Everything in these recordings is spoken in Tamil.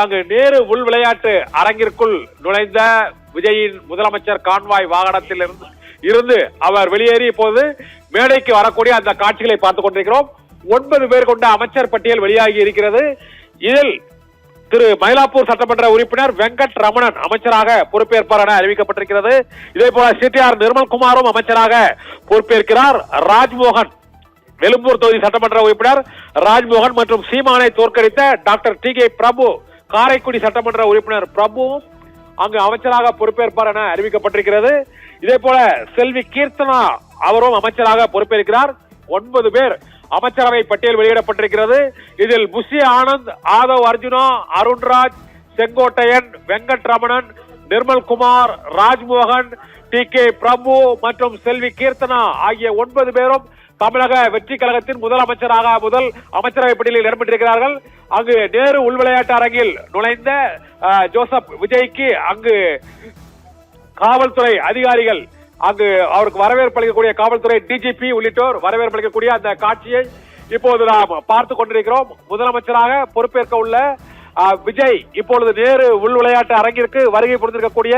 அங்கு நேரு உள் விளையாட்டு அரங்கிற்குள் நுழைந்த விஜயின் முதலமைச்சர் கான்வாய் வாகனத்தில் இருந்து அவர் வெளியேறிய போது மேடைக்கு வரக்கூடிய அந்த காட்சிகளை பார்த்துக் கொண்டிருக்கிறோம். 9 பேர் கொண்ட அமைச்சர் பட்டியல் வெளியாகி இருக்கிறது. இதில் திரு மயிலாப்பூர் சட்டமன்ற உறுப்பினர் வெங்கட் ரமணன் அமைச்சராக பொறுப்பேற்பார் என அறிவிக்கப்பட்டிருக்கிறது. இதே போல சிடிஆர் நிர்மல்குமாரும் அமைச்சராக பொறுப்பேற்கிறார். ராஜ்மோகன் வெலும்பூர் தொகுதி சட்டமன்ற உறுப்பினர் ராஜ்மோகன் மற்றும் சீமானை தோற்கடித்த டாக்டர் டி.கே. பிரபு காரைக்குடி சட்டமன்ற உறுப்பினர் பிரபுவும் அங்கு அமைச்சராக பொறுப்பேற்பார் என அறிவிக்கப்பட்டிருக்கிறது. இதே போல செல்வி கீர்த்தனா அவரும் அமைச்சராக பொறுப்பேற்கிறார். 9 பேர் அமைச்சரவை பட்டியல் வெளியிடப்பட்டிருக்கிறது. இதில் புஷி ஆனந்த், ஆதவ் அர்ஜுனா, அருண்ராஜ், செங்கோட்டையன், வெங்கட் ரமணன், நிர்மல்குமார், ராஜ்மோகன், டி.கே. பிரபு மற்றும் செல்வி கீர்த்தனா ஆகிய 9 பேரும் தமிழக வெற்றி கழகத்தின் முதல் அமைச்சரவை பட்டியலில் இடம்பெற்றிருக்கிறார்கள். அங்கு நேரு உள் விளையாட்டு அரங்கில் நுழைந்த ஜோசப் விஜய்க்கு அங்கு காவல்துறை அதிகாரிகள் அங்கு அவருக்கு வரவேற்பு அளிக்கக்கூடிய காவல்துறை டிஜிபி உள்ளிட்டோர் வரவேற்பு அளிக்கக்கூடிய அந்த காட்சியை இப்போது நாம் பார்த்துக் கொண்டிருக்கிறோம். முதலமைச்சராக பொறுப்பேற்க உள்ள விஜய் இப்பொழுது நேரு உள் விளையாட்டு அரங்கிற்கு வருகை புரிந்திருக்கக்கூடிய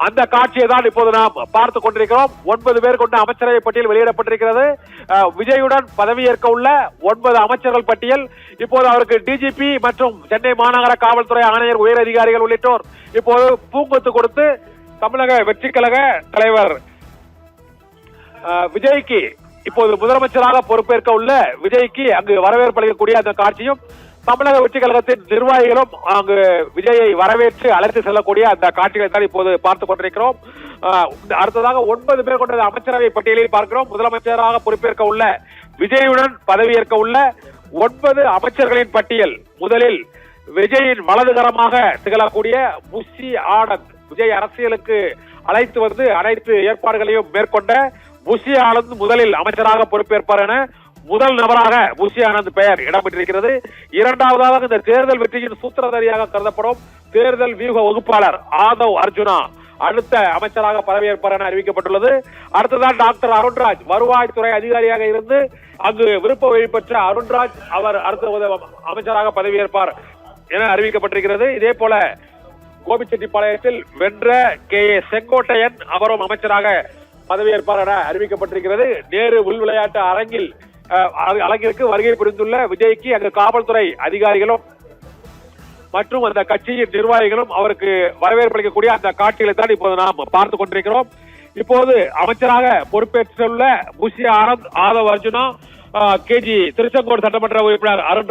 அந்த காட்சியை தான் இப்போது நாம் பார்த்துக் கொண்டிருக்கிறோம். 9 பேர் கொண்ட அமைச்சரவை பட்டியல் வெளியிடப்பட்டிருக்கிறது. விஜயுடன் பதவியேற்க உள்ள 9 அமைச்சர்கள் பட்டியல் இப்போது அவருக்கு டிஜிபி மற்றும் சென்னை மாநகர காவல்துறை ஆணையர் உயர் அதிகாரிகள் உள்ளிட்டோர் இப்போது பூங்கொத்து கொடுத்து தமிழக வெற்றி கழக தலைவர் விஜய்க்கு இப்போது முதலமைச்சராக பொறுப்பேற்க உள்ள விஜய்க்கு அங்கு வரவேற்பு அளிக்கக்கூடிய அந்த காட்சியும் தமிழக வெற்றி கழகத்தின் நிர்வாகிகளும் அங்கு விஜயை வரவேற்று அழைத்து செல்லக்கூடிய அந்த காட்சிகளை தான் இப்போது பார்த்துக் கொண்டிருக்கிறோம். அடுத்ததாக 9 பேர் கொண்ட அமைச்சரவை பட்டியலில் பார்க்கிறோம். முதலமைச்சராக பொறுப்பேற்க உள்ள விஜயுடன் பதவியேற்க உள்ள 9 அமைச்சர்களின் பட்டியல். முதலில் விஜயின் வலதுகரமாக திகழக்கூடிய புஷி ஆனந்த், விஜய் அரசியலுக்கு அழைத்து வந்து அனைத்து ஏற்பாடுகளையும் மேற்கொண்ட புஷி ஆனந்த் முதலில் அமைச்சராக பொறுப்பேற்பார் என முதல் நபராக புஷி ஆனந்த் பெயர் இடம்பெற்றிருக்கிறது. இரண்டாவதாக இந்த தேர்தல் வெற்றியின் சூத்திரதாரியாக கருதப்படும் தேர்தல் வியூக வகுப்பாளர் ஆதவ் அர்ஜுனா அடுத்த அமைச்சராக பதவியேற்பார் என அறிவிக்கப்பட்டுள்ளது. அடுத்ததான் டாக்டர் அருண்ராஜ் வருவாய்த்துறை அதிகாரியாக இருந்து அங்கு விருப்ப வழி பெற்ற அருண்ராஜ் அவர் அடுத்த அமைச்சராக பதவியேற்பார் என அறிவிக்கப்பட்டிருக்கிறது. இதே போல கோபிச்செட்டிப்பாளையத்தில் வென்ற கே. செங்கோட்டையன் அவரும் அமைச்சராக பதவியேற்பார் என அறிவிக்கப்பட்டிருக்கிறது. நேரு உள் விளையாட்டு அரங்கிற்கு வருகை புரிந்துள்ள விஜய்க்கு அங்கு காவல்துறை அதிகாரிகளும் மற்றும் அந்த கட்சியின் நிர்வாகிகளும் அவருக்கு வரவேற்பு அளிக்கக்கூடிய அந்த காட்சிகளை தான் இப்போது நாம் பார்த்துக் கொண்டிருக்கிறோம். இப்போது அமைச்சராக பொறுப்பேற்றுள்ள புஷி ஆனந்த், ஆதவ் அர்ஜுனா, கேஜி திருச்செங்கோடு சட்டமன்ற உறுப்பினர் அருண்